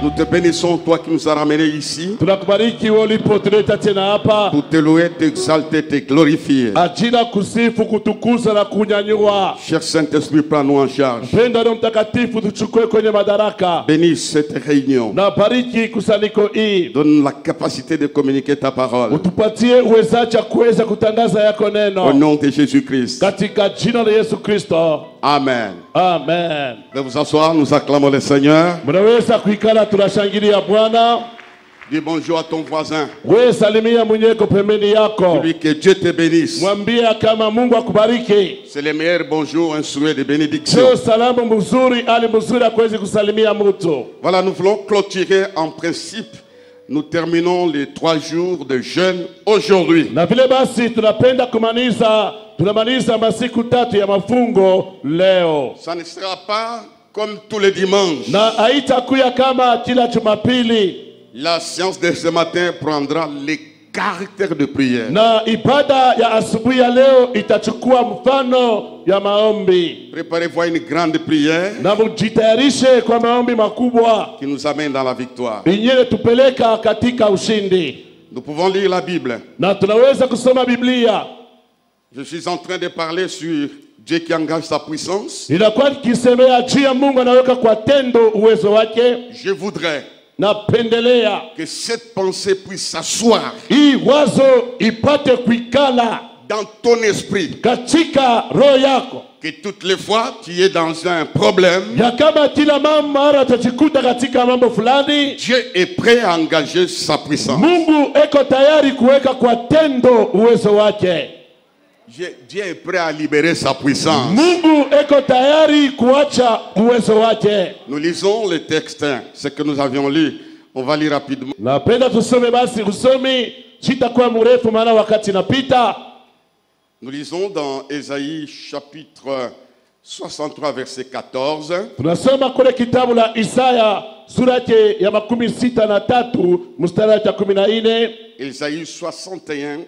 Nous te bénissons, toi qui nous as ramenés ici, Tunakubariki wewe ulipotuleta tena hapa pour te louer, t'exalter, te glorifier. ajili ya kusifu, kutukuza na kunyanyua. Cher Saint-Esprit, prends-nous en charge. Mpendwa Roho Mtakatifu, tuchukue kwenye madaraka. Bénis cette réunion. Na bariki kusanyiko hii. Donne la capacité de communiquer ta parole. Utupatie uwezaji kuweza kutangaza yako neno. Au nom de Jésus-Christ. Katika jina la Yesu Kristo. Amen. Amen. De vous asseoir, nous acclamons le Seigneur. Mnaweza kuikala, tunashangilia Bwana. Dis bonjour à ton voisin. Wewe salimia mwenyeko pembeni yako. Dis que Dieu te bénisse. Mwambie kama Mungu akubariki. C'est le meilleur bonjour, un souhait de bénédiction. Sio salamu mzuri, ali mzuri akwezi kusalimia mtu. Voilà, nous voulons clôturer en principe. Nous terminons les 3 jours de jeûne aujourd'hui. Na vile basi tunapenda tunamaliza masiku 3 ya mafungo leo. Ça ne sera pas comme tous les dimanches. Na haitakuwa kama kila Jumapili. La séance de ce matin prendra les caractères de prière. Na ibada ya asubuhi ya leo itachukua mfano ya maombi. Préparez-vous à une grande prière Na mjitayarishe kwa maombi makubwa qui nous amène dans la victoire. yenyewe tupeleka katika ushindi. Nous pouvons lire la Bible. Na tunaweza kusoma Biblia. Je suis en train de parler sur Dieu qui engage sa puissance. Ninakuwa nikisemea juu ya Mungu anaweka kwa tendo uwezo wake. Je voudrais Napendelea que cette pensée puisse s'asseoir hii wazo ipate kuikala dans ton esprit. katika roho yako. Que toutes les fois tu es dans un problème, Ya kama kila mara utajikuta katika mambo fulani, Dieu est prêt à engager sa puissance. Mungu eko tayari kuweka kwa tendo uwezo wake. Dieu est prêt à libérer sa puissance. Mungu eko tayari kuacha uwezo wake. Nous lisons le texte, ce que nous avions lu. On va lire rapidement. Napenda tusome basi, usomi sitakuwa mrefu maana wakati napita. Nous lisons dans Ésaïe chapitre 63 verset 14. Tunasoma kule kitabu la Isaya sura yake ya 63 mstari wa 14. Ésaïe 61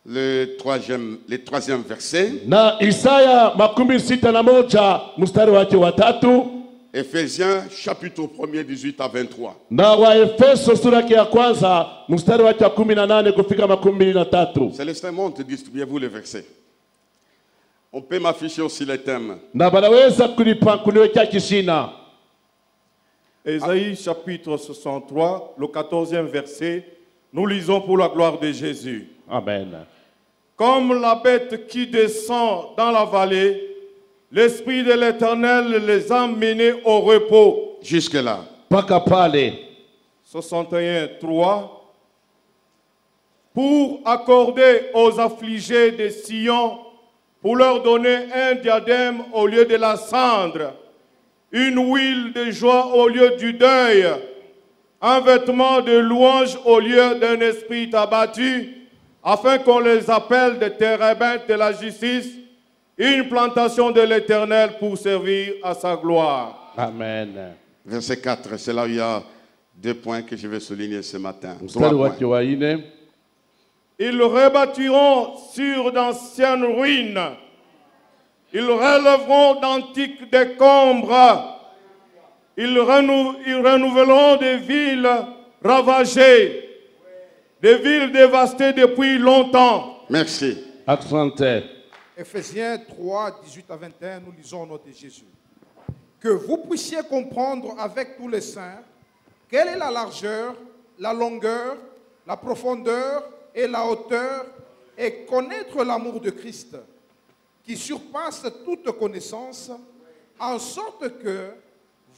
le troisième verset. Na Isaya 61 mstari wake wa 3. Éphésiens chapitre 1er 18 à 23. Na wa Efeso sura yake ya kwanza mstari wake wa 18 kufika 23. Célestin, monte, distribuez-vous les versets. On peut m'afficher aussi les thèmes. Na banaweza kuniwekea kishina. Ésaïe chapitre 63, le 14e verset, nous lisons pour la gloire de Jésus. Amen. Comme la bête qui descend dans la vallée, l'Esprit de l'Éternel les a menés au repos. Jusque-là. Paka pale. 61, 3. Pour accorder aux affligés de Sion, pour leur donner un diadème au lieu de la cendre, une huile de joie au lieu du deuil, un vêtement de louange au lieu d'un esprit abattu, afin qu'on les appelle des térébintes de la justice, une plantation de l'Éternel pour servir à sa gloire. Amen. Verset 4, c'est là où il y a 2 points que je vais souligner ce matin. 3 points. Ils rebâtiront sur d'anciennes ruines. Ils relèveront d'antiques décombres. Ils renouvelleront des villes ravagées, des villes dévastées depuis longtemps. Merci. Accente. Éphésiens 3, 18 à 21, nous lisons au nom de Jésus. Que vous puissiez comprendre avec tous les saints quelle est la largeur, la longueur, la profondeur et la hauteur, et connaître l'amour de Christ, qui surpasse toute connaissance, en sorte que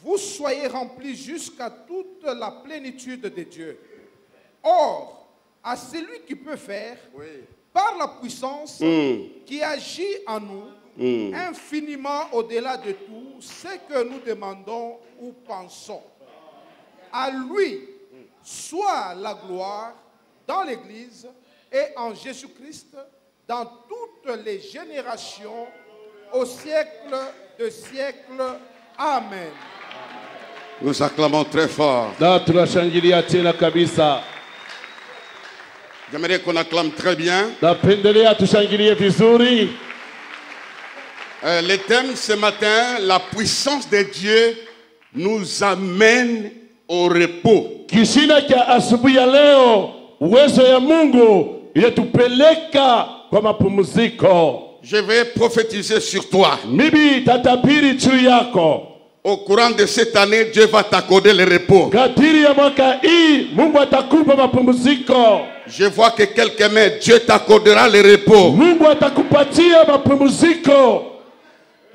vous soyez remplis jusqu'à toute la plénitude de Dieu. Or, à celui qui peut faire, par la puissance qui agit en nous, infiniment au-delà de tout ce que nous demandons ou pensons. À lui soit la gloire dans l'Église et en Jésus-Christ, dans toutes les générations, au siècle de siècles. Amen. Nous acclamons très fort. J'aimerais qu'on acclame très bien. Le thème ce matin, la puissance de Dieu nous amène au repos. Kisina cha asubuhi ya leo, uwezo ya Mungu inatupeleka kwa mapumziko. Je vais prophétiser sur toi. Mimi tatabiri juu yako. Au courant de cette année, Dieu va t'accorder le repos. Kadiri ya mwaka hii, Mungu atakupa mapumziko. Je vois que quelqu'un met, Dieu t'accordera le repos. Mungu atakupatia mapumziko.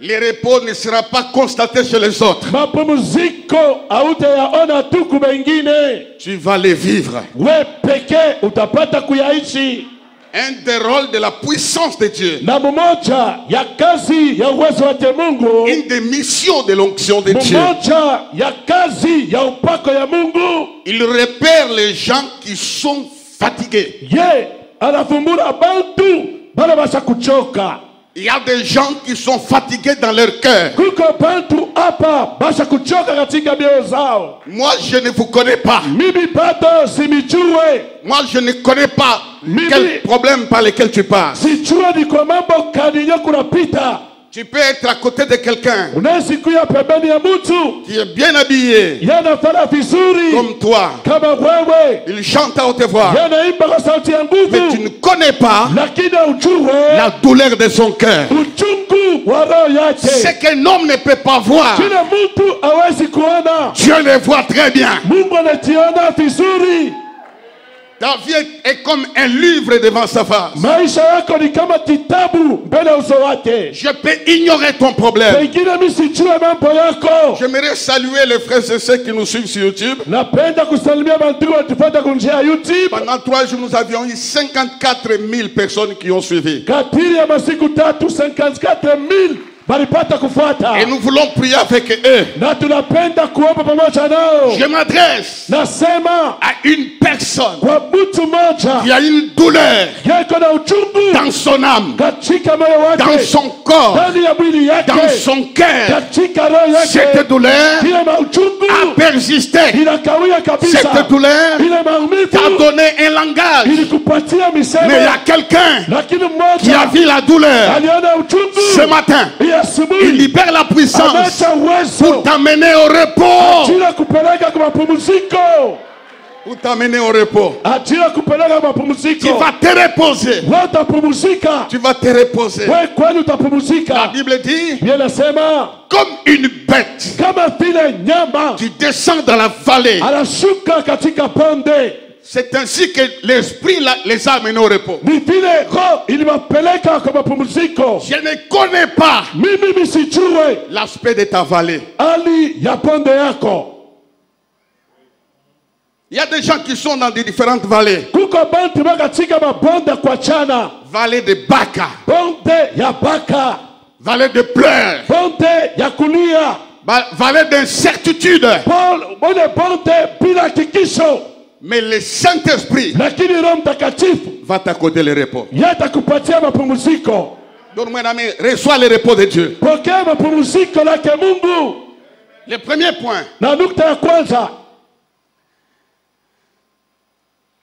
Le repos ne sera pas constaté chez les autres. Mapumziko hautayaona tu kwa wengine. Tu vas les vivre. We pekee utapata kuyaishi. Un des rôles de la puissance de Dieu. Na mmoja ya kazi ya uwezo wa Mungu. Une des missions de l'onction de Dieu. Mmoja ya kazi ya upako ya Mungu. Il repère les gens qui sont fatigués. Anafumbura bantu bale basha kuchoka. Il y a des gens qui sont fatigués dans leur cœur. Kuko bantu hapa basha kuchoka katika mioyo zao. Moi, je ne vous connais pas. Mimi bado simijue. Moi, je ne connais pas quel problème par lequel tu passes. Sijua ni kwa mambo kani kunapita. Tu peux être à côté de quelqu'un Unasikuya pembeni ya mtu qui est bien habillé yanafanya vizuri comme toi. kama wewe. Il chante à haute voix. Yanaimba kwa sauti ya nguvu. Mais tu ne connais pas Lakini ujue la douleur de son cœur. uchungu wa roho yake. Ce qu'un homme ne peut pas voir, Kila mtu hawezi kuona. Dieu le voit très bien. Mungu anationa vizuri. Ta vie est comme un livre devant sa face. Maisha yako ni kama kitabu mbele uso wake. Je peux ignorer ton problème. Pengine mimi sijue mambo yako. J'aimerais saluer les frères et sœurs qui nous suivent sur YouTube. Napenda kusalimia bantu watufuata kwa njia ya YouTube. Pendant 3 jours, nous avions eu 54 000 personnes qui ont suivi. Katiri ya masiku tatu 54,000 balipata kufuata. Et nous voulons prier avec eux. Na tunapenda kuomba pamoja nao. Je m'adresse Nasema à une personne kwa mtu mmoja qui a une douleur yako na uchungu dans son âme, katika moyo wake, dans son corps, ndani ya mwili yake, dans son cœur. katika roho yake. Cette douleur Ile mauchungu a persisté. inakawia kabisa. Cette douleur Ile maumivu t'a donné un langage. ilikupatia misemo. Mais il y a quelqu'un Lakini qui a mmoja vu la douleur aliona uchungu ce matin. ya Il asubuhi. libère la puissance Ameacha uwezo pour t'amener au repos. ajira kupeleka kwa mapumziko. Pour t'amener au repos. Ajira kupeleka mapumziko. Tu vas te reposer. Wewe utapumzika. Tu vas te reposer. Wewe kwani La utapumzika. Bible dit, Biblia inasema comme une bête kama vile nyama qui descend dans la vallée. anashuka katika bonde, C'est ainsi que l'esprit les a amenés au repos. ni vile roho iliwapeleka kwa mapumziko. Je ne connais pas Mimi sijue l'aspect de ta vallée. hali ya bonde yako. Il y a des gens qui sont dans des différentes vallées. Kuko bantu ba katika mabonde kwa chana. Vallée de Baka, Bonde ya baka, vallée de pleurs, bonde ya kulia, vallée d'incertitude. bonde bila kikisho. Mais le Saint-Esprit Lakini Roho Mtakatifu va t'accorder le repos. yatakupatia mapumziko. Donne-moi un ami, reçois le repos de Dieu. Pokea mapumziko lake Mungu. Le premier point, Na nukta ya kwanza,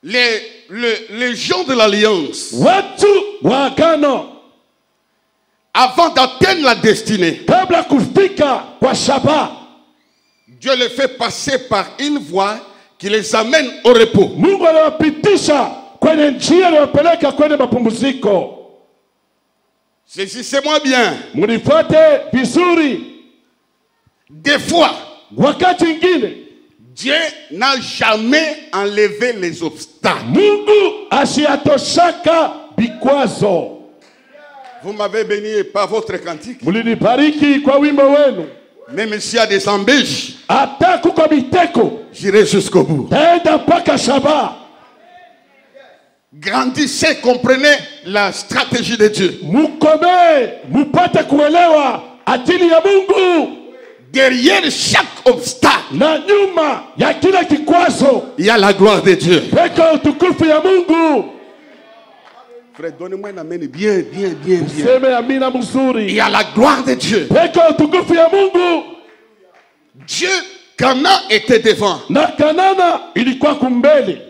les gens de l'Alliance, watu wa agano avant d'atteindre la destinée, kabla kufika kwa shaba, Dieu les fait passer par une voie qui les amène au repos. Mungu anawapitisha kwenye njia inayopeleka kwenye mapumziko. Saisissez-moi bien. Mnifuate vizuri. Des fois, Wakati ingine Dieu n'a jamais enlevé les obstacles. Mungu asiyatoshaka vikwazo. Vous m'avez béni par votre cantique. Mlinibariki kwa wimbo wenu. Même s'il y a des embûches, Hata kuko miteko, j'irai jusqu'au bout. taenda mpaka shaba. Grandissez, comprenez la stratégie de Dieu. Mukome, mupate kuelewa ajili ya Mungu. Derrière chaque obstacle, Na nyuma ya kila kikwazo, il y a la gloire de Dieu. peko utukufu ya Mungu. Frère, donnez-moi un amen bien, bien, bien, bien. Seme amina Il mzuri. y a la gloire de Dieu. Peko utukufu ya Mungu. Dieu, Cana était devant. Na Kanana ilikuwa kumbele.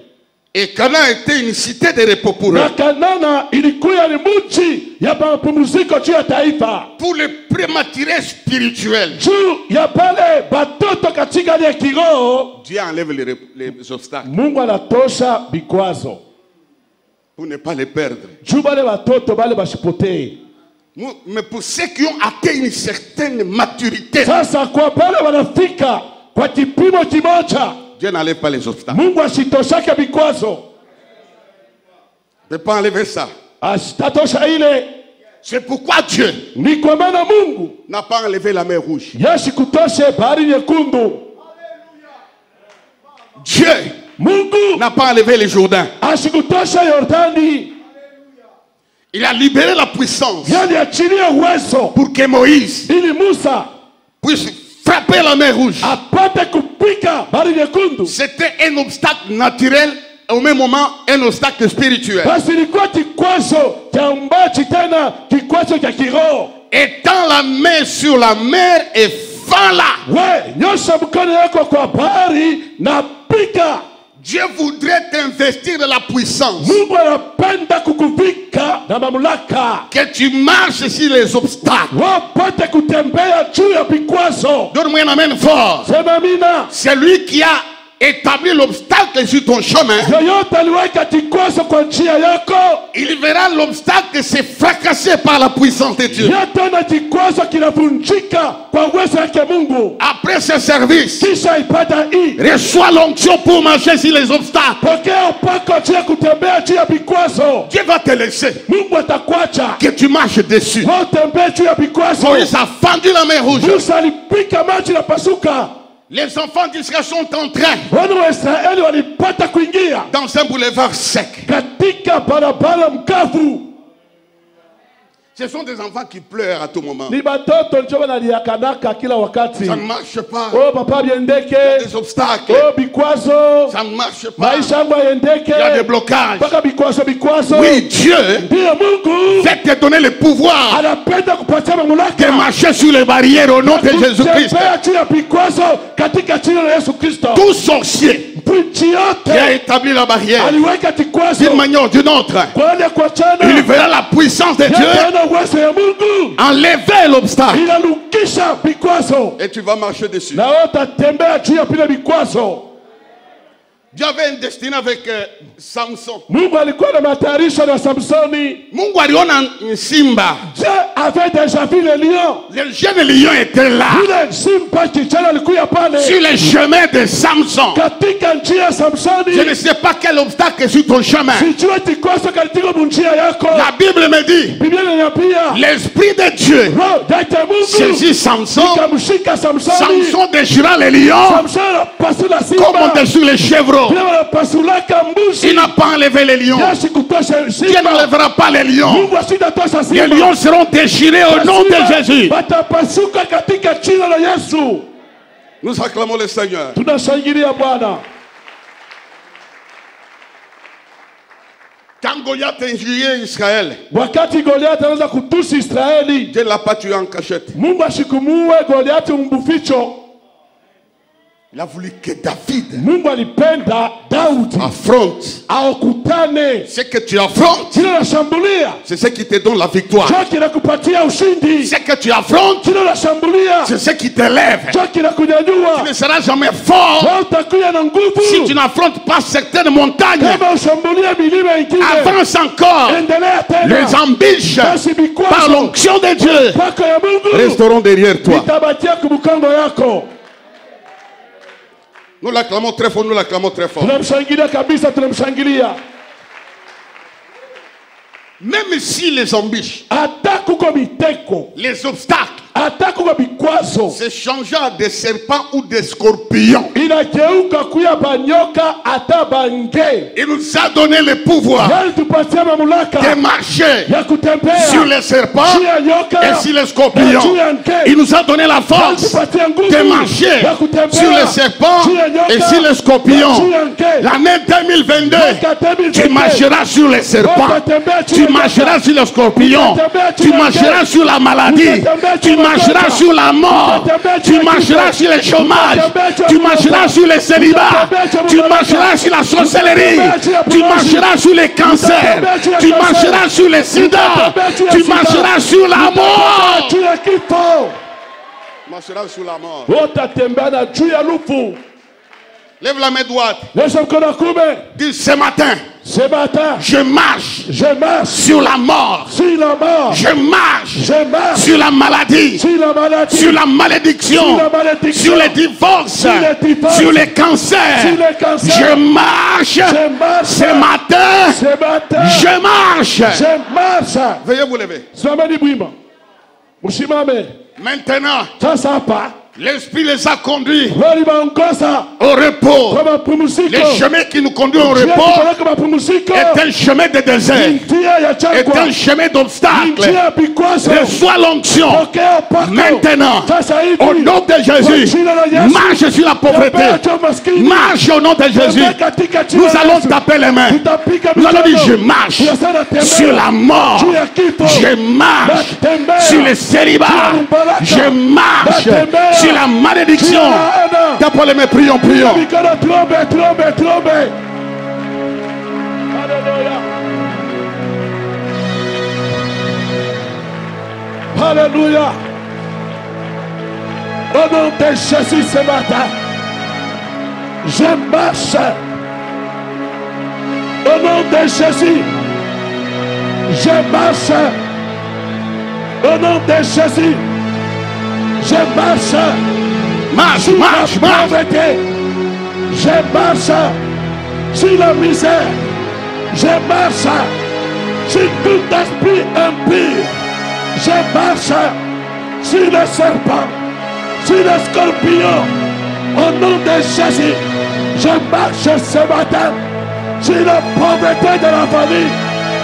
Et Cana était une cité de repos pour eux. Na Kanana ilikuwa ni mji ya mapumziko juu ya taifa, pour les prématurés spirituels. juu ya pale batoto katika hali ya kiroho. Dieu enlève les obstacles Mungu anatosha vikwazo pour ne pas les perdre. juu bale batoto bale bashipotee. Mais pour ceux qui ont atteint une certaine maturité, Sasa kwa pale wanafika kwa kipimo kimoja, Dieu n'enlève pas les obstacles. Mungu ashitoshake vikwazo, Ne peut pas enlever ça. asitatosha ile. C'est pourquoi Dieu Ni kwa maana Mungu n'a pas enlevé la mer rouge. yashikutoshe bahari nyekundu. Dieu Mungu n'a pas enlevé les Jourdains. ashikutosha Yordani, Il a libéré la puissance yani achilie uwezo pour que Moïse ili Musa puisse frapper la mer rouge. apate kupika bahari nyekundu. C'était un obstacle naturel et au même moment un obstacle spirituel. Basi ilikuwa kikwazo cha umbachi, tena kikwazo cha kiroho. Étends la main sur la mer et fends-la. We nyosha mkono yako kwa bahari na pika. Dieu voudrait t'investir de la puissance. Mungu anapenda kukuvika na mamlaka, Que tu marches sur les obstacles. wapate kutembea juu ya vikwazo. Donne-moi un amen fort. Sema amina. C'est lui qui a établi l'obstacle sur ton chemin. Yoyote aliweka kikwazo kwa njia yako, Il verra l'obstacle se fracasser par la puissance de Dieu. yataona kikwazo kinavunjika kwa uwezo wake Mungu. Après ce service, Kisha ipata hii, reçois l'onction pour marcher sur les obstacles. pokea upako juu ya kutembea juu ya vikwazo. Dieu va te laisser Mungu atakuacha que tu marches dessus. wewe utembee juu ya vikwazo. Moïse a fendu la mer rouge. Musa alipika maji na pasuka. Les enfants d'Israël sont en train Wana wa Israeli walipata kuingia dans un boulevard sec. katika barabara mkavu. Ce sont des enfants qui pleurent à tout moment. Ni batoto ndio wanaliakanaka kila wakati. Ça ne marche pas. Oh papa biendeke, Des obstacles. oh bikwazo, Ça ne marche pas. maisha yangu yendeke, Il y a des blocages. mpaka bikwazo. Oui, Dieu Ndiyo Mungu va te donner le pouvoir anapenda kupatia de mamlaka marcher sur les barrières au nom de Jésus-Christ. kutembea juu ya vikwazo katika jina la Yesu Kristo. Tout sorcier Nchi qui a yote établi la barrière aliweka kikwazo d'une manière ou d'une autre, kwa ile kwa il chana, verra la puissance de Dieu yataona uwezo ya Mungu enlever l'obstacle. inalukisha vikwazo, Et tu vas marcher dessus. na wewe utatembea juu ya vile vikwazo. Dieu avait un destiné avec Samson. Mungu alikuwa na matayarisho na Samsoni. Mungu aliona simba. Dieu avait déjà vu le lion. Le jeune lion était là. Yule simba kijana alikuwa pale Sur le chemin de Samson. katika njia ya Samsoni. Je ne sais pas quel obstacle est sur ton chemin. Sijui kikwazo katika njia yako. La Bible me dit, Biblia inaniambia l'Esprit de Dieu roho ya Mungu saisit Samson. ikamshika Samsoni. Samson déchira les lions Samsoni anapasula comme on simba. déchire les chevreaux. Bila wanapasulaka mbuzi. Il n'a pas enlevé les lions. Yesu kutosha Dieu simba. n'enlèvera pas les lions. Mungu asitatosha Les simba. lions seront déchirés au nom de Jésus. Watapasuka katika jina la Yesu. Nous acclamons le Seigneur. Tunashangilia Bwana. Quand Goliath injuriait Israël, Wakati Goliathi anaweza kutusi Israeli, Dieu ne l'a pas tué en cachette. Mungu ashikumuwe Goliathi mbuficho. Il a voulu que David Mungu alipenda Daudi affronte. aokutane. Ce que tu affrontes, Kile nashambulia c'est ce qui te donne la victoire. cho kinakupatia ushindi. Ce que tu affrontes, Kile nashambulia c'est ce qui t'élève. cho kinakunyanyua. Tu ne seras jamais fort Wewe utakuwa na nguvu si tu n'affrontes pas certaines montagnes. kama ushambulia milima ingine. Avance encore. Endelea Les tena. embûches Basi par vikwazo l'onction de Dieu pako ya Mungu resteront derrière toi. itabatia kumkongo yako. Nous l'acclamons très fort, nous l'acclamons très fort. Tunamshangilia kabisa, tunamshangilia. Même si les embûches, Hata kuko miteko, les obstacles hata kuko vikwazo, se changent en des serpents ou des scorpions, inageuka kuya banyoka hata bange. il nous a donné le pouvoir Yali tupatia mamlaka de marcher ya kutembea sur les serpents juu ya nyoka et sur les na scorpions. juu ya nge. Il nous a donné la Yali force tupatia nguvu de marcher ya kutembea sur les serpents juu ya nyoka et sur les na scorpions. juu ya nge. L'année 2022, Mwaka 2022, tu marcheras sur les serpents, utatembea juu tu ya marcheras nyoka. sur les scorpions, Utatembea juu tu ya nge. marcheras sur la maladie, Utatembea juu tu ya marcheras sur la mort. Tu marcheras sur le chômage. Tu marcheras sur les célibats. Tu marcheras sur la sorcellerie. Tu marcheras sur les cancers. Tu marcheras sur les sida. Tu marcheras sur la mort. juu ya kifo. Marcheras sur la mort. Utatembea na juu ya lufu. Lève la main droite. Nyosha mkono wa kuume. Dis ce matin. Ce matin, Je marche je marche sur la mort. sur la mort. Je marche Je marche sur la maladie. sur la maladie. Sur la malédiction. Sur la malédiction. Sur les divorces. Sur les divorces. Sur les cancers. Sur les cancers. Je marche. Je marche. Ce matin. Ce matin, Je marche. je marche. Veuillez vous lever. Simameni bwima. Msimame. Maintenant, Sasa hapa l'Esprit les a conduits waliwaongoza au repos. kwa mapumziko. Le chemin qui nous conduit au Njia repos kupeleka mapumziko est un chemin de désert. njia ya Est jangwa. un chemin d'obstacles. Njia ya vikwazo. Reçois l'onction. Pokea upako. Maintenant, Sasa hivi, au nom de Jésus, marche sur la pauvreté. Marche au nom de Jésus. Nous allons taper les mains. Nous allons dire, je marche sur la mort. Je marche sur les célibats. Je marche sur la malédiction. Tapons les mains, prions, prions. Mikono tuombe, tuombe, tuombe. Hallelujah. Alléluia. Au nom de Jésus ce matin, je marche. Au nom de Jésus, je marche. Au nom de Jésus, je marche. Marche, marche, La marche. pauvreté. Je marche sur la misère. Je marche sur tout esprit impur. Je marche sur le serpent, sur le scorpion. Au nom de Jésus, je marche ce matin sur la pauvreté de la famille.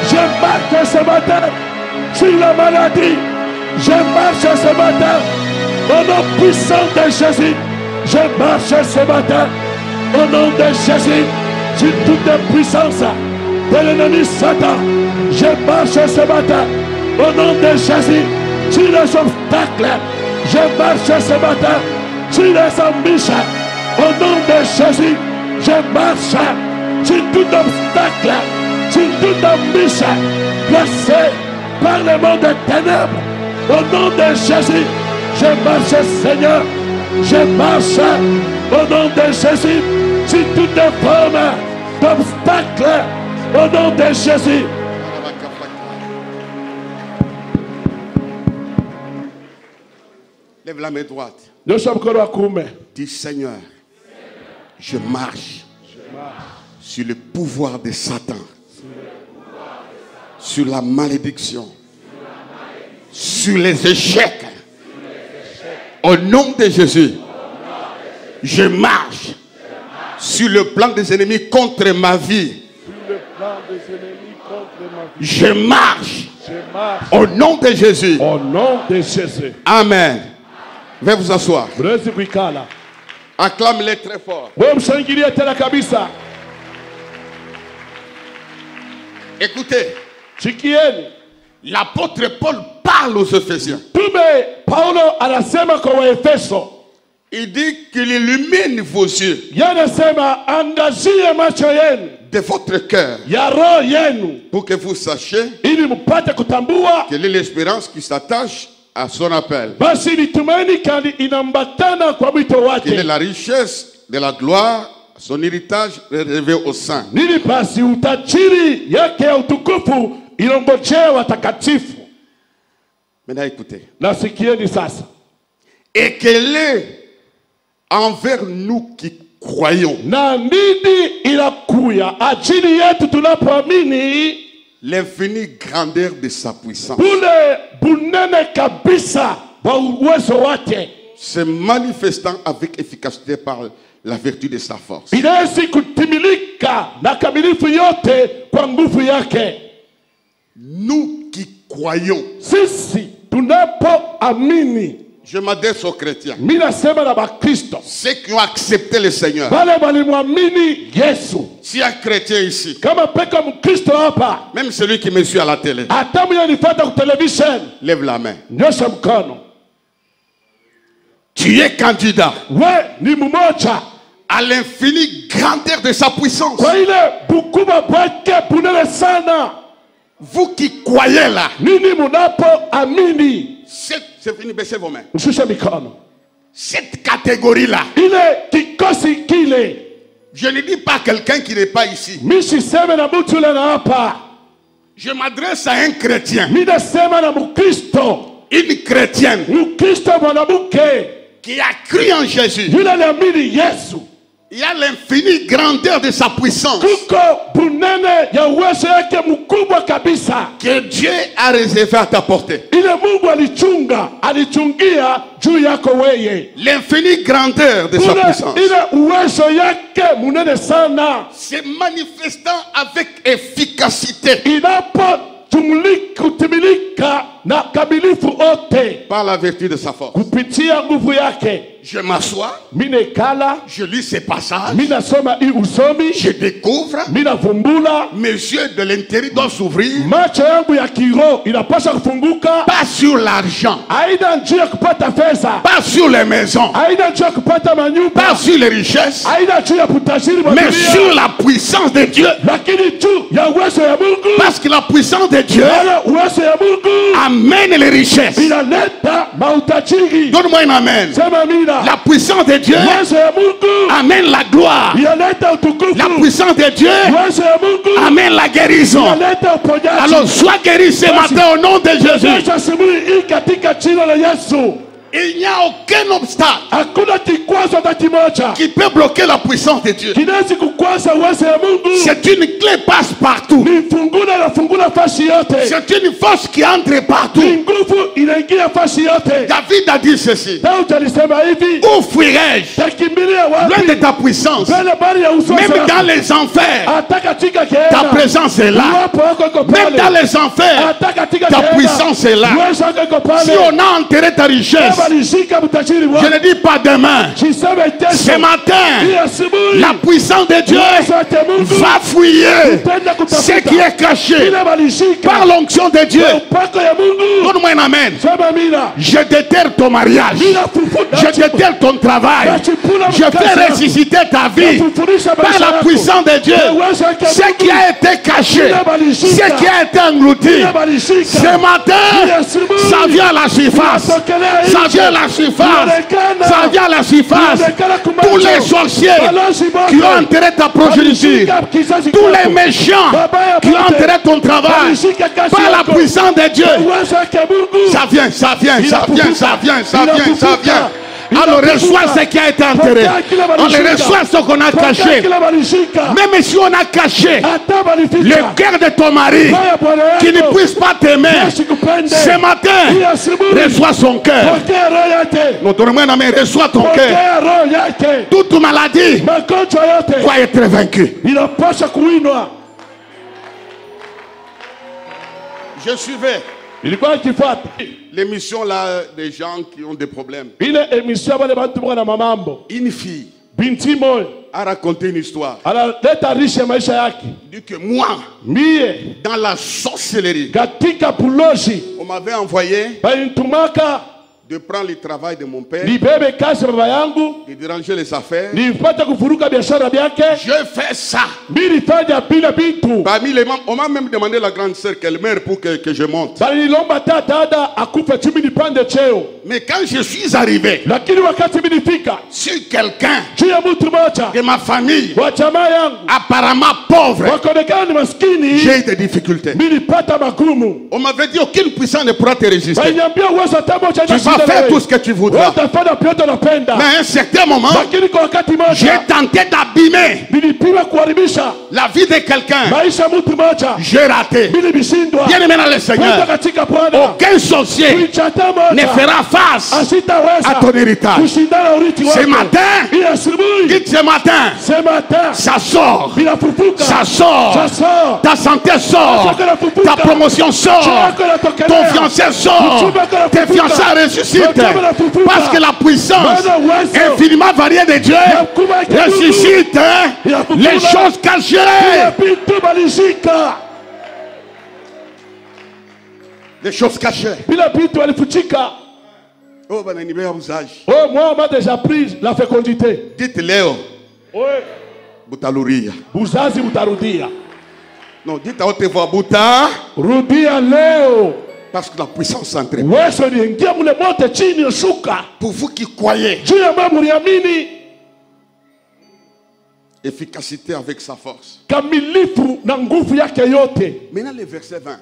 Je marche ce matin sur la maladie. Je marche ce matin au nom puissant de Jésus. Je marche ce matin au nom de Jésus sur toute puissance de l'ennemi Satan. Je marche ce matin au nom de Jésus sur les obstacles. Je marche ce matin sur les embûches. Au nom de Jésus, je marche sur tout obstacle, sur toute embûche placée par le monde des ténèbres. Au nom de Jésus, je marche, Seigneur. Je marche au nom de Jésus sur toute forme d'obstacle. Au nom de Jésus. Lève la main droite. Nyosha mkono wa kuume. Dis Seigneur, je marche sur le pouvoir de Satan, sur la malédiction, sur les échecs. Au nom de Jésus, je marche sur le plan des ennemis contre ma vie. Je marche au nom de Jésus. Au nom de Jésus. Amen. Veuillez vous asseoir. Mnaweza kuikala. Acclame-les très fort. Wewe mshangilie tena kabisa. Écoutez, Sikieni. l'apôtre Paul parle aux Éphésiens. Tume Paulo anasema kwa Waefeso. Il dit qu'il illumine vos yeux Yanasema angazie macho yenu de votre cœur ya roho yenu pour que vous sachiez ili mpate kutambua quelle est l'espérance qui s'attache à son appel. basi ni tumaini kali inambatana kwa mwito Quelle est wake. la richesse de la gloire, son héritage réservé aux saints. Nini basi utajiri yake ya utukufu ilongojea watakatifu. Maintenant écoutez. Na sikieni sasa. Et quelle est envers nous qui croyons Na nini inakuya ajili yetu tunapoamini l'infinie grandeur de sa puissance, bule bunene kabisa wa uwezo wake se manifestant avec efficacité par la vertu de sa force. inawezi kutimilika na kamilifu yote kwa nguvu yake. Nous qui croyons, Sisi tunapoamini, je m'adresse aux chrétiens, mimi nasema na Bakristo ceux qui ont accepté le Seigneur. wale walimwamini Yesu. Si un chrétien ici, Kama peka Mkristo hapa, même celui qui me suit à la télé, hata mwenye nifuata kwa television, lève la main. nyosha mkono. Tu es candidat we ni mmoja à l'infinie grandeur de sa puissance. kwa ile bukubwa bwake bunene sana. Vous qui croyez là, Nini munapoamini, c'est fini, baissez vos mains. mshushe mikono. Cette catégorie-là, Ile kikosi kile, je ne dis pas quelqu'un qui n'est pas ici. misiseme na mtu yule na hapa. Je m'adresse à un chrétien, Ninasema na Mkristo, une chrétienne Mkristo mwanamke qui a cru en Jésus. yule aliamini Yesu. Il y a l'infinie grandeur de sa puissance Kuko bunene ya uwezo yake mkubwa kabisa, que Dieu a réservé à ta portée. ile Mungu alichungia juu yako weye. L'infinie grandeur de sa puissance Ile uwezo yake munene sana, se manifestant avec efficacité kutimilika na kamilifu ote par la vertu de sa force. kupitia nguvu yake. Je m'assois, Minekala, je lis ces passages, minasoma hii usomi, je découvre, minavumbula, mes yeux de l'intérieur doivent s'ouvrir, macho yangu ya kiroho inapaswa kufunguka. pas sur l'argent, Haina njia ya kupata pesa, pas sur les maisons, haina njia ya kupata manyumba, pas sur les richesses, haina njia ya kutajiri wa mais dunia, sur la puissance de Dieu. lakini juu ya uwezo ya Mungu. Parce que la puissance de Dieu Wala uwezo ya Mungu amène les richesses. inaleta mautajiri. Donne-moi un amen. Sema amina. La puissance de Dieu Uwezo ya Mungu amène la gloire. inaleta utukufu. La puissance de Dieu Uwezo ya Mungu amène la guérison. inaleta uponyaji. Alors sois guéri ce matin au nom de Jésus. Kesho asubuhi hii katika jina la Yesu. Il n'y a aucun obstacle Hakuna kikwazo hata kimoja qui peut bloquer la puissance de Dieu. kinaweza kukwaza uwezo ya Mungu. C'est une clé passe partout. Ni fungula na fungula fasi yote. C'est une force qui entre partout. Ni nguvu inaingia fasi yote. David a dit ceci. Daudi alisema hivi, Où fuirai-je takimbilia wapi loin de ta puissance? mbele bali ya uso Même wako. dans les enfers, Hata katika ta kehena présence est là. uwepo wako uko Même dans pale. les enfers, Hata katika ta kehena puissance est là. uwezo wako uko Si pale. on a enterré ta richesse, Kama nishika mtajiri je wako, ne dis pas demain, jiseme ce kesho. Hii matin, asubuhi la puissance de Dieu uwezo wake Mungu va fouiller utenda ce qui kutafuta est caché ile walishika par l'onction de Dieu. upako ya Mungu. Donne-moi un amen. Sema mina. Je déterre ton mariage. Mina fufuda. Je déterre ton travail. Je fais ressusciter ta vie par la puissance de Dieu. Ce qui a été caché, ce qui a été englouti, ce matin, ça vient à la surface. Ça vient à la surface. Ça vient à la surface. Tous les sorciers qui ont enterré ta progéniture, tous les méchants qui ont enterré ton travail, par la puissance de Dieu, ça vient, ça vient, ça vient, ça vient, ça vient, ça vient. Alors reçois ce qui a été enterré. On reçoit ce qu'on a caché. Même si on a caché le cœur de ton mari qui ne puisse pas t'aimer, ce matin, reçois son cœur. Reçois ton cœur. Toute maladie doit être vaincue. Je suivais ilikuwa ikifuata l'émission là des gens qui ont des problèmes. ile emission wale bantu mwana na mamambo. Une fille Binti moja a raconté une histoire. analeta rishe maisha yake. Il dit que moi, Mie dans la sorcellerie, katika puloshi on m'avait envoyé balinitumaka de prendre le travail de mon père, nibebe kazi baba yangu, de déranger les affaires. nipate kufuruka biashara byake. Je fais ça. Nilifanya bila bitu. Parmi les membres, on m'a même demandé la grande sœur qu'elle meurt pour que je monte. Balilomba dada akufe chumi nipande cheo. Mais quand je suis arrivé Lakini wakati mimi nifika sur quelqu'un juu ya mtu mmoja de ma famille, wa jamaa yangu apparemment pauvre, wakaonekana ni maskini, j'ai eu des difficultés. nilipata magumu. On m'avait dit aucune puissance ne pourra te résister. Waliniambia uwezo hata moja Tu vas faire tout ce que tu voudras. utafanya pyote unapenda. Mais à un certain moment, Lakini kwa wakati j'ai mmoja tenté d'abîmer nilipima kuharibisha la vie de quelqu'un. maisha ya mtu mmoja. J'ai raté. Nilibishindwa. Bien aimé dans le Kwenda Seigneur, katika Bwana aucun sorcier kuichata ne moja fera face asitaweza à ton héritage. kushindana urithi Ce wako. matin, Hii asubuhi dites ce matin, sema ça sort. vinafufuka. Ça sort. Ça sort. Ta santé sort. Ta promotion sort. Ton fiancé sort. Tes fiancés ressuscitent. Parce que la puissance infiniment variée de Dieu ressuscite les choses cachées. Les choses cachées. Bila vitu alifuchika. Oh, moi, on m'a déjà pris la fécondité. Dites Léo. Oui. Butaluria. Buzazi butarudia. Non, dites à haute voix, Buta. Rudia Léo. Parce que la puissance entre. Pour vous qui croyez. Efficacité avec sa force. Maintenant le verset 20.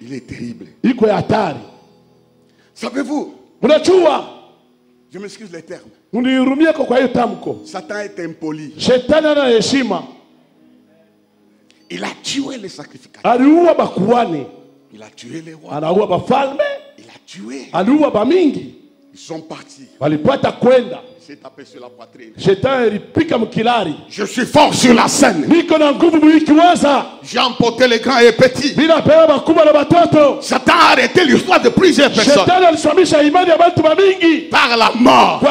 Il est terrible. Savez-vous? Je m'excuse les termes. Satan est impoli. Il a tué les sacrificateurs. Il a tué les rois. Il a tué. Ils sont partis. Il s'est tapé sur la poitrine. Je suis fort sur la scène. J'ai emporté les grands et les petits. Satan a arrêté l'histoire de plusieurs personnes. Par la mort.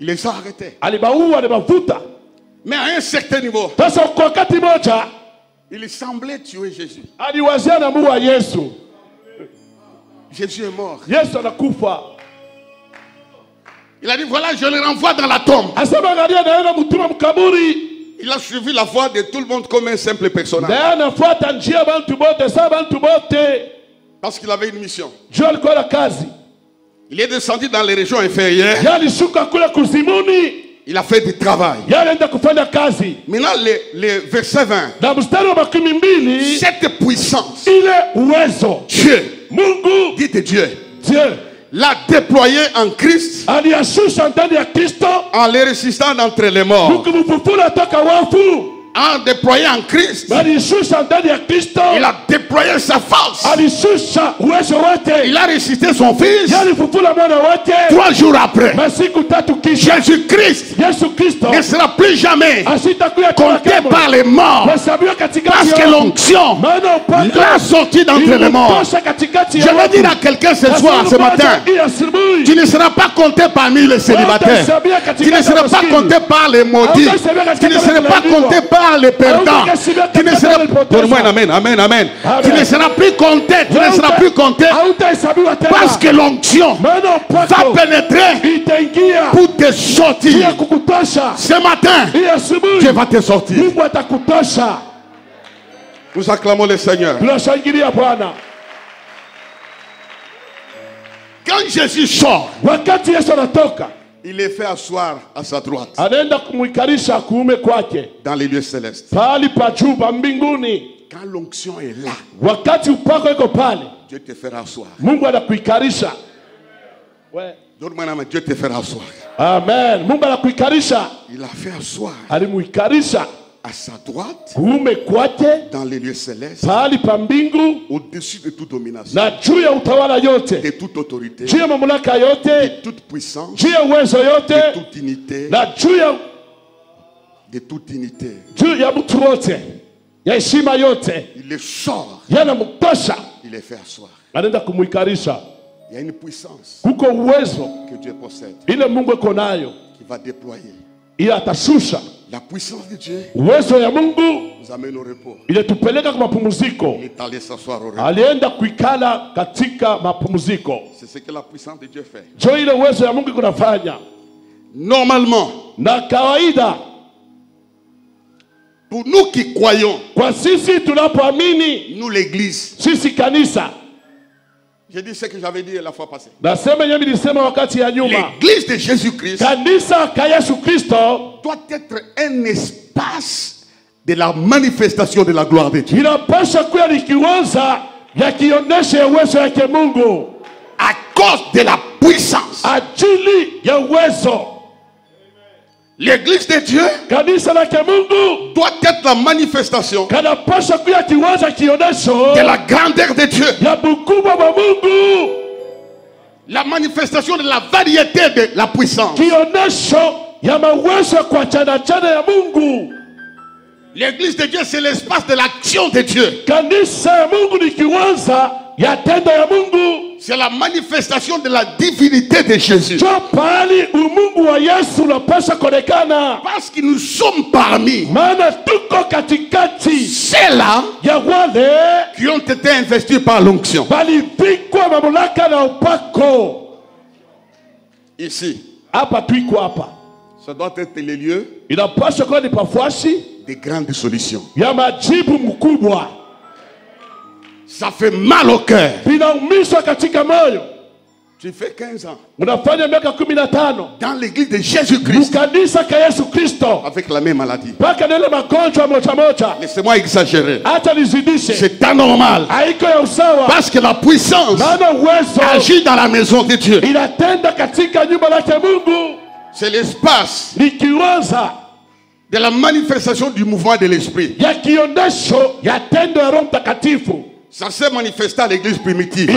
Il les a arrêtés. Mais à un certain niveau, il semblait tuer Jésus. Jésus est mort. Il a dit voilà, je le renvoie dans la tombe. Il a suivi la voie de tout le monde comme un simple personnage. Parce qu'il avait une mission. Il est descendu dans les régions inférieures. Il a fait du travail. Maintenant, le verset 20. Cette puissance, Dieu, dites Dieu, l'a déployé en Christ, en les ressuscitant d'entre les morts. En déployé en Christ, il a déployé sa force. Il a ressuscité son fils. 3 jours après, Jésus-Christ ne sera plus jamais compté par les morts. Parce que l'onction l'a sorti d'entre les morts. Je veux dire à quelqu'un ce soir, ce matin, tu ne seras pas compté parmi les célibataires. Tu ne seras pas compté par les maudits. Tu ne seras pas compté par les perdants. Tu ne seras Tu ne seras plus compté. Tu ne seras plus compté. Parce que l'onction va pénétrer pour te sortir. Ce matin, Dieu va te sortir. Nous acclamons le Seigneur. Quand Jésus sort, il est fait asseoir à sa droite dans les lieux célestes. Quand l'onction est là, Dieu te fera asseoir. Donne-moi, Dieu te fera asseoir. Amen. Il a fait asseoir à sa droite dans les lieux célestes, au-dessus de toute domination, de toute autorité, de toute puissance, de toute dignité, de toute dignité. Il le sort. Il est fait asseoir. Il y a une puissance que Dieu possède qui va déployer. La puissance de Dieu nous amène au repos. Il est allé s'asseoir au repos. C'est ce que la puissance de Dieu fait. Normalement, pour nous qui croyons, nous l'église, j'ai dit ce que j'avais dit la fois passée. L'église de Jésus-Christ doit être un espace de la manifestation de la gloire de Dieu. À cause de la puissance. L'église de Dieu doit être la manifestation de la grandeur de Dieu. La manifestation de la variété de la puissance. L'église de Dieu, c'est l'espace de l'action de Dieu. C'est la manifestation de la divinité de Jésus. Parce que nous sommes parmi ceux-là qui ont été investis par l'onction. Ici, ça doit être les lieux des grandes solutions. Ça fait mal au cœur. Tu fais 15 ans dans l'église de Jésus-Christ avec la même maladie. Laissez-moi exagérer. C'est anormal. Parce que la puissance agit dans la maison de Dieu. C'est l'espace de la manifestation du mouvement de l'esprit. Ça s'est manifesté à l'église primitive.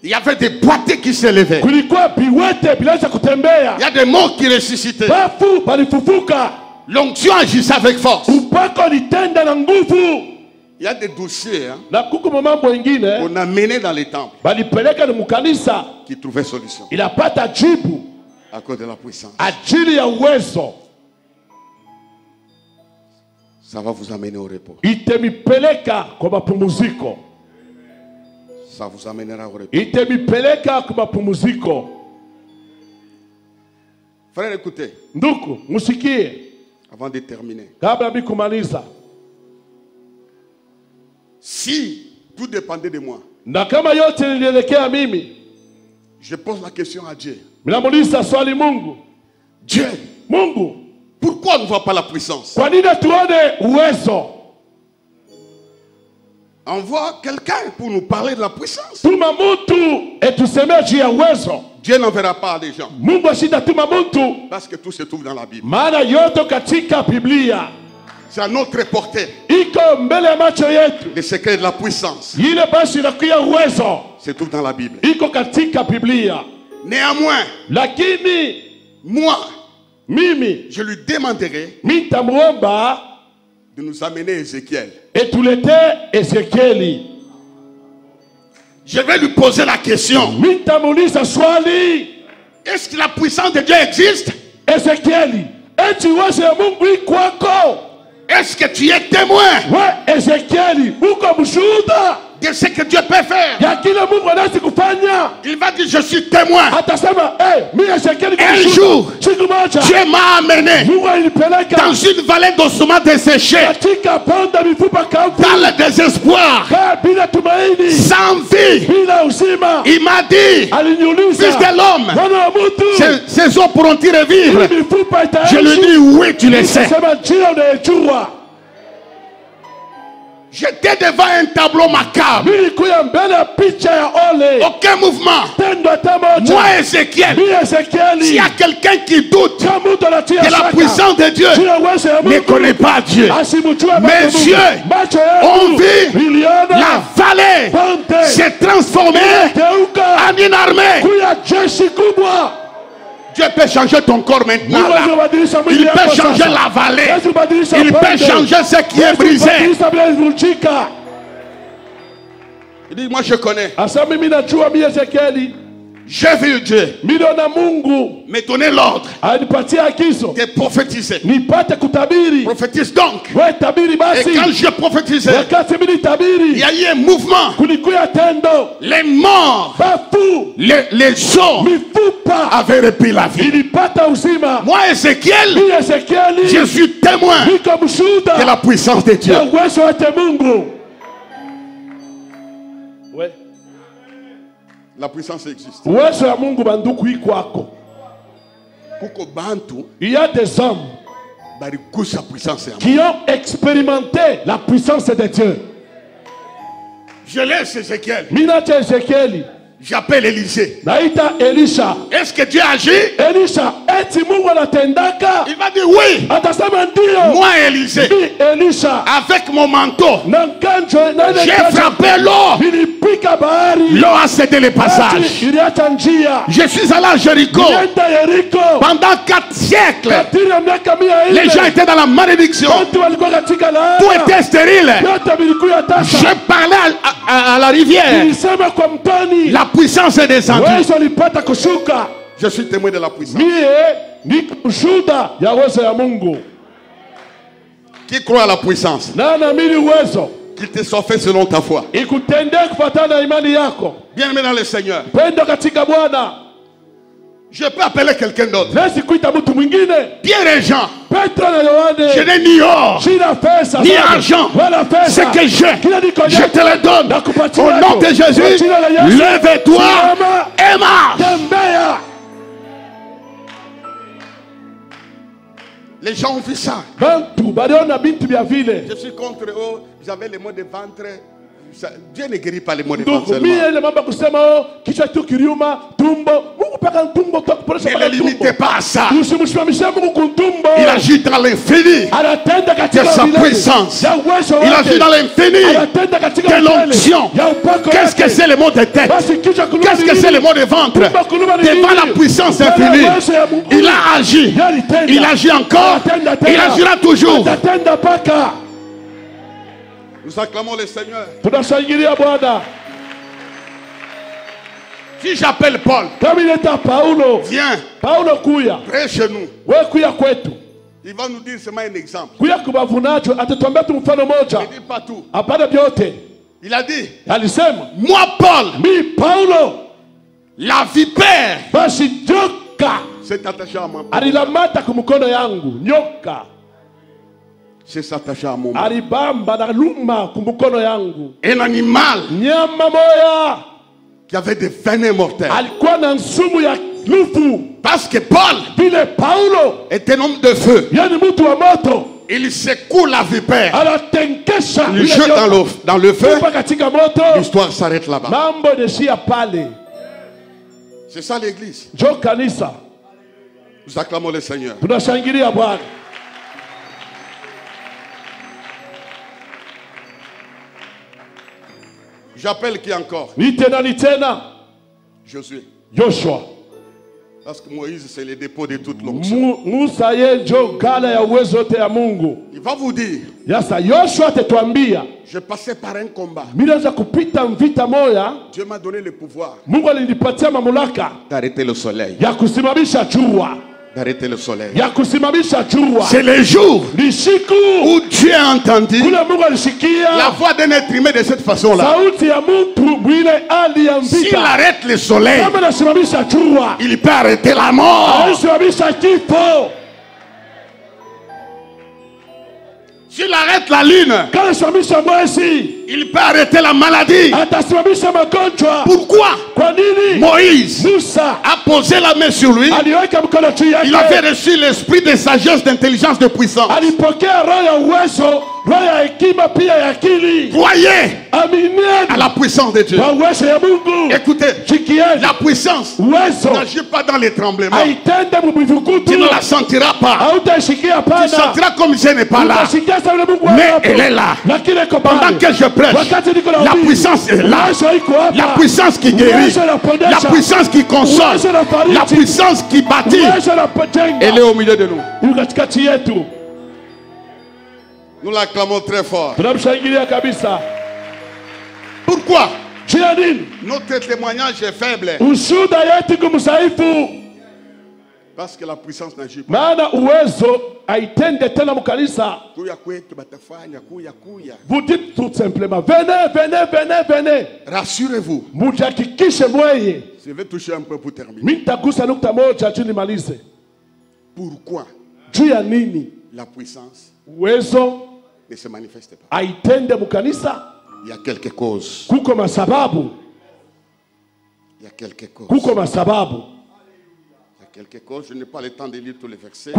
Il y avait des boîtiers qui s'élevaient. Il y a des morts qui ressuscitaient. L'onction agissait avec force. Il y a des dossiers qu'on a menés dans les temples qui trouvaient solution à cause de la puissance. Ça va vous amener au repos. Ça vous amènera au repos. Frère, écoutez. Avant de terminer. Si tout dépendait de moi, je pose la question à Dieu. Dieu, pourquoi on ne voit pas la puissance? Envoie quelqu'un pour nous parler de la puissance. Dieu n'enverra pas des gens. Parce que tout se trouve dans la Bible. C'est à notre portée. Le secret de la puissance se trouve dans la Bible. Néanmoins, moi, je lui demanderai de nous amener Ézéchiel. Je vais lui poser la question. Est-ce que la puissance de Dieu existe? Est-ce que tu es témoin de ce que Dieu peut faire? Il va dire, je suis témoin. Un jour, Dieu m'a amené dans une vallée d'ossements desséchés, dans le désespoir, sans vie. Il m'a dit, fils de l'homme, ces os pourront-ils revivre? Je lui dis, oui, tu le sais. J'étais devant un tableau macabre. Aucun mouvement. Moi, Ézéchiel, s'il y a quelqu'un qui doute que la puissance de Dieu ne connaît pas Dieu. Mes yeux ont vu la vallée s'est transformée en une armée. Dieu peut changer ton corps maintenant. Là. Il peut changer la vallée. Il peut changer ce qui est brisé. Il dit, moi je connais. J'ai vu Dieu me donner l'ordre de prophétiser. Prophétise donc. Et quand je prophétisais, il y a eu un mouvement. Les morts, les os avaient repris la vie. Moi, Ézéchiel, je suis témoin de la puissance de Dieu. La puissance existe. Il y a des hommes qui ont expérimenté la puissance de Dieu. Je laisse Ézéchiel. J'appelle Élisée. Est-ce que Dieu agit? Il va dire oui. Moi, Élisée, avec mon manteau, j'ai frappé l'eau. L'eau a cédé le passage. Je suis allé à Jéricho. Pendant 4 siècles, les gens étaient dans la malédiction. Tout était stérile. Je parlais à la rivière. La puissance est descendue. Je suis témoin de la puissance. Qui croit à la puissance? Qu'il te soit fait selon ta foi. Bien aimé dans le Seigneur. Je peux appeler quelqu'un d'autre. Pierre et Jean. Je n'ai ni or, ni argent. Ce que j'ai, je te le donne. Au nom de Jésus, lève-toi et marche. Les gens ont vu ça. Je suis contre eux. J'avais les mots de ventre. Dieu ne guérit pas les mots de ventre seulement. Ne les limitez pas à ça. Il agit dans l'infini de sa puissance. Il agit dans l'infini de l'onction. Qu'est-ce que c'est le mot de tête? Qu'est-ce que c'est le mot de ventre? Devant la puissance infinie, il a agi. Il agit encore. Il agira toujours. Nous acclamons le Seigneur. Si j'appelle Paul, viens, près chez nous. Il va nous dire seulement un exemple. Il ne dit pas tout. Il a dit, moi Paul, la vipère s'est attachée à moi. C'est s'attacher à mon main. Un animal qui avait des venin mortels. Parce que Paul est un homme de feu. Il secoue la vipère. Il le jette dans le feu. L'histoire s'arrête là-bas. C'est ça l'église. Nous acclamons le Seigneur. J'appelle qui encore? Josué. Joshua. Parce que Moïse, c'est le dépôt de toute l'onction. Il va vous dire, je passais par un combat. Dieu m'a donné le pouvoir d'arrêter le soleil. D'arrêter le soleil. C'est le jour où Dieu a entendu la voix d'un être humain de cette façon-là. S'il arrête le soleil, il peut arrêter la mort. S'il arrête la lune, il peut arrêter la maladie. Pourquoi? Moïse a posé la main sur lui. Il avait reçu l'esprit de sagesse, d'intelligence, de puissance. Croyez à la puissance de Dieu. Écoutez, la puissance n'agit pas dans les tremblements. Tu ne la sentiras pas. Tu sentiras comme je n'ai pas là. Mais elle est là. Pendant que je prêche, la puissance est là. La puissance qui guérit, la puissance qui console, la puissance qui bâtit, elle est au milieu de nous. Nous l'acclamons très fort. Pourquoi? Notre témoignage est faible. Parce que la puissance n'agit pas. Vous dites tout simplement, venez. Rassurez-vous. Je vais toucher un peu pour terminer. Pourquoi la puissance ne se manifeste pas? Il y a quelques causes. Il y a quelques causes. Quelques causes, je n'ai pas le temps de lire tous les versets.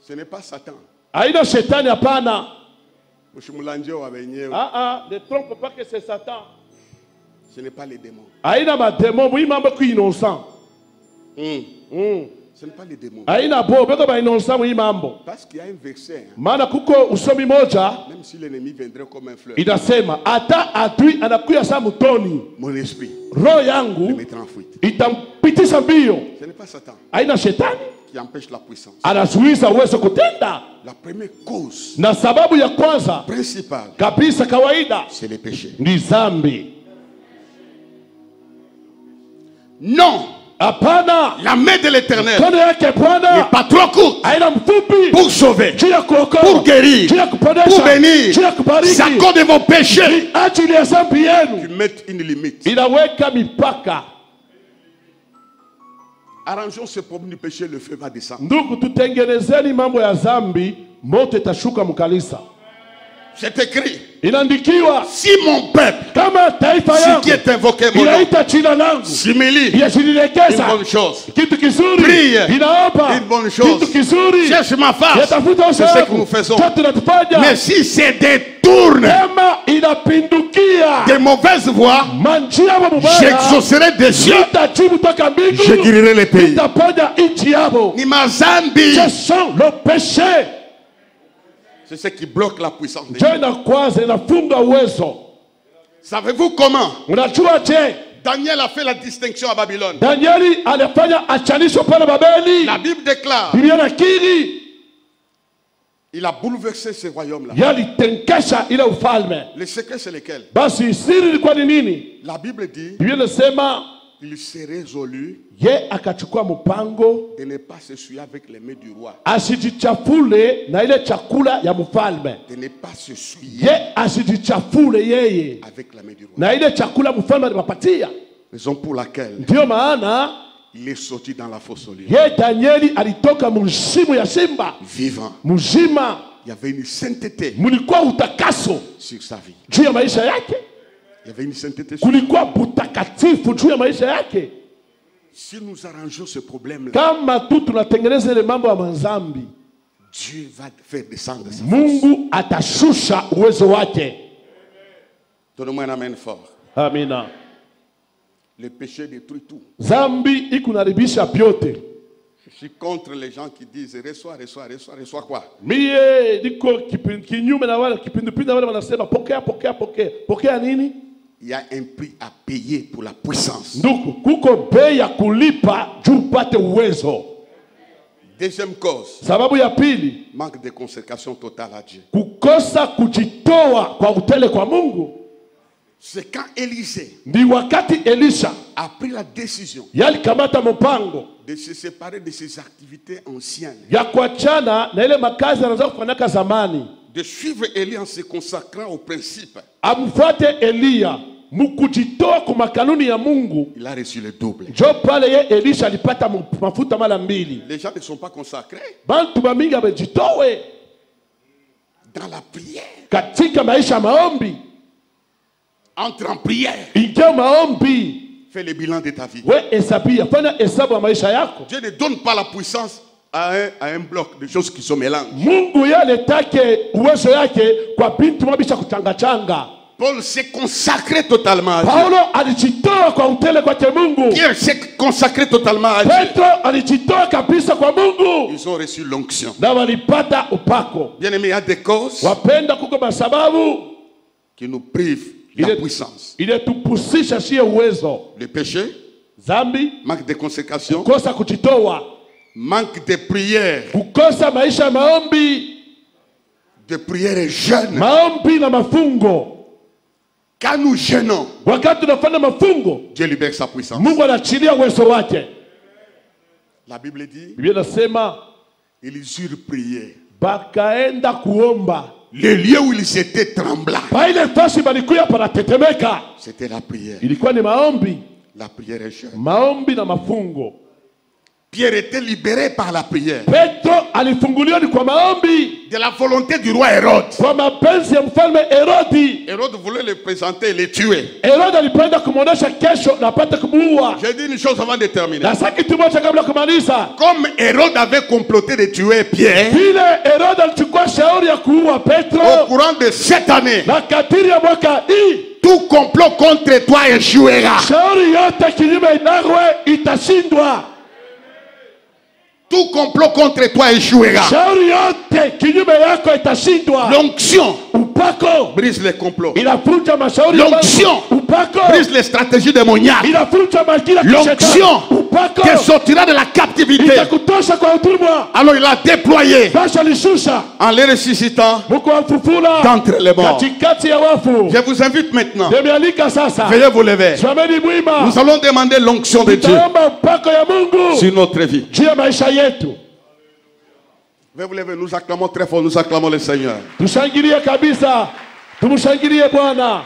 Ce n'est pas Satan. Ne trompe pas que c'est Satan. Ce n'est pas les démons. Ce n'est pas les démons. Parce qu'il y a un verset. Même si l'ennemi viendrait comme un fleuve, mon esprit le mettra en fuite. Ce n'est pas Satan qui empêche la puissance. La première cause principale, c'est le péché. Non. Hapana. La main de l'Éternel Mkono yake Bwana n'est pas trop courte haina mfupi pour sauver, juu ya kuokoa, pour guérir, juu ya kuponesha, pour bénir. juu ya kubariki. C'est à cause de vos péchés. Ni ajili ya dhambi yenu. Tu mets une limite. Inaweka mipaka. Arrangeons ce problème du péché, le feu va descendre. Ndugu, tutengenezeni mambo ya dhambi, moto itashuka mkanisa. C'est écrit. Inaandikiwa, Si mon peuple, kama taifa si yangu qui est invoqué mon nom, inaita jina langu, s'humilie, une yashinilekeza, bonne chose. kitu kizuri, Prie, inaomba une bonne chose. kitu kizuri, Cherche ma face. yatafuta C'est uso ce que wangu. nous faisons. Chote tunatufanya. Mais si c'est détourne Kama inapindukia des mauvaises voies, manjia wa mubaya, j'exaucerai des cieux, nitajibu toka mbingu, je guérirai les pays. nitaponya nchi yao. Ni mazambi. Ce sont le péché. C'est ce qui bloque la puissance de Ndio Dieu. inakwaza, inafunga uwezo. Savez-vous comment Unajua je, Daniel a fait la distinction à Babylone? Danieli alifanya achanisho pale Babeli. La Bible déclare, Biblia inakiri il a bouleversé ce royaume-là. yalitenkesha ile ufalme. Le secret, c'est lequel? Basi siri ilikuwa ni nini? La Bible dit, Biblia inasema il s'est résolu ye akachukua mpango de ne pas se souiller avec les mains du roi, asijichafule na ile chakula ya mfalme. de ne pas se souiller Ye asijichafule yeye avec la main du roi. na ile chakula mfalme alipatia. Raison pour laquelle Ndio maana il est sorti dans la fosse au lion. ye Danieli alitoka mshimu ya simba Vivant. mzima. Il y avait une sainteté Mulikuwa utakaso sur sa vie. juu ya maisha yake, Il y avait une sainteté sur kulikuwa butakatifu juu ya maisha yake. Si nous arrangeons ce problème-là, Kama tu tunatengeneza ile mambo ya mazambi, Dieu va faire descendre sa force. Mungu atashusha uwezo wake. Donne-moi un amen fort. Amina. Le péché détruit tout. Zambi ikunaribisha vyote. Je suis contre les gens qui disent reçois quoi? Mie niko kinyume na wale kipindupindu wale wanasema pokea. Pokea nini? Il y a un prix à payer pour la puissance. Ndugu, kuko bei ya kulipa juu upate uwezo. Deuxième cause, Sababu ya pili, manque de consécration totale à Dieu. kukosa kujitoa kwa utele kwa Mungu. C'est quand Élisée Ni wakati Elisha a pris la décision yalikamata mpango de se séparer de ses activités anciennes, ya kuachana na ile makazi anaanza kufanyaka zamani, de suivre Élie en se consacrant aux principes. amfuate Eliya mukujitoa kwa makanuni ya Mungu. Il a reçu le double. Jo pale ye Elisha alipata mafuta mara mbili. Les gens ne sont pas consacrés Bantu bamingi wamejitoe dans la prière. katika maisha ya maombi. Entre en prière. Ingia maombi, Fais le bilan de ta vie. we hesabia, fanya hesabu ya maisha yako. Dieu ne donne pas la puissance à un bloc de choses qui se mélangent. Mungu yaletake uwezo yake kwa bintu mabisha kuchangachanga. Paul s'est consacré totalement à Dieu. Paulo alijitoa kwa utele kwake Mungu. Pierre s'est consacré totalement à Dieu. Petro alijitoa kabisa kwa Mungu. Ils ont reçu l'onction. Na walipata upako. Bien aimé, il y a des causes Wapenda kuko masababu qui nous privent la puissance. Inetupusisha sie uwezo. Le péché, Zambi, manque de consécration, kukosa kujitoa, manque de prière, kukosa maisha ya maombi, de prière jeûne. maombi na mafungo. Quand nous jeûnons, Wakati tunafanya mafungo, Dieu libère sa puissance. Mungu anachilia uwezo wake. La Bible dit, Biblia inasema ils eurent prié. bakaenda kuomba. Le lieu où ils étaient tremblants, Pa ile fasi balikuya panatetemeka. c'était la prière. Ilikuwa ni maombi, La prière est jeûne. maombi na mafungo. Pierre était libéré par la prière. Petro alifunguliwa ni kwa maombi, De la volonté du roi Hérode. kwa mapenzi ya mfalme Herodi. Hérode voulait le présenter et le tuer. Herodi alipenda kumuonesha kesho na apate kumuua. J'ai dit une chose avant de terminer. Na sasa kitu moja kabla kumaliza. Comme Hérode avait comploté de tuer Pierre, Vile Herodi alichukua shauri ya kuua Petro, au courant de cette année, na kadiri ya mwaka hii, tout complot contre toi échouera. shauri yote kinyume nawe itashindwa. Tout complot contre toi échouera. Shauri yote kinyume yako itashindwa. L'onction upako brise les complots. inafunja mashauri L'onction upako brise les stratégies démoniaques. inafunja majira L'onction upako te sortira de la captivité. itakutosha kwa utumwa. Alors il a déployé Basha lishusha en les ressuscitant Mungu amfufula d'entre les morts. katikati ya wafu. Je vous invite maintenant, Nimealika sasa, veuillez vous lever. simameni mwima, Nous allons demander l'onction de Dieu tutaomba upako ya Mungu sur notre vie. juu ya maisha yetu. Veuillez vous lever, nous acclamons très fort, nous acclamons le Seigneur. Tushangilie kabisa, tumshangilie Bwana.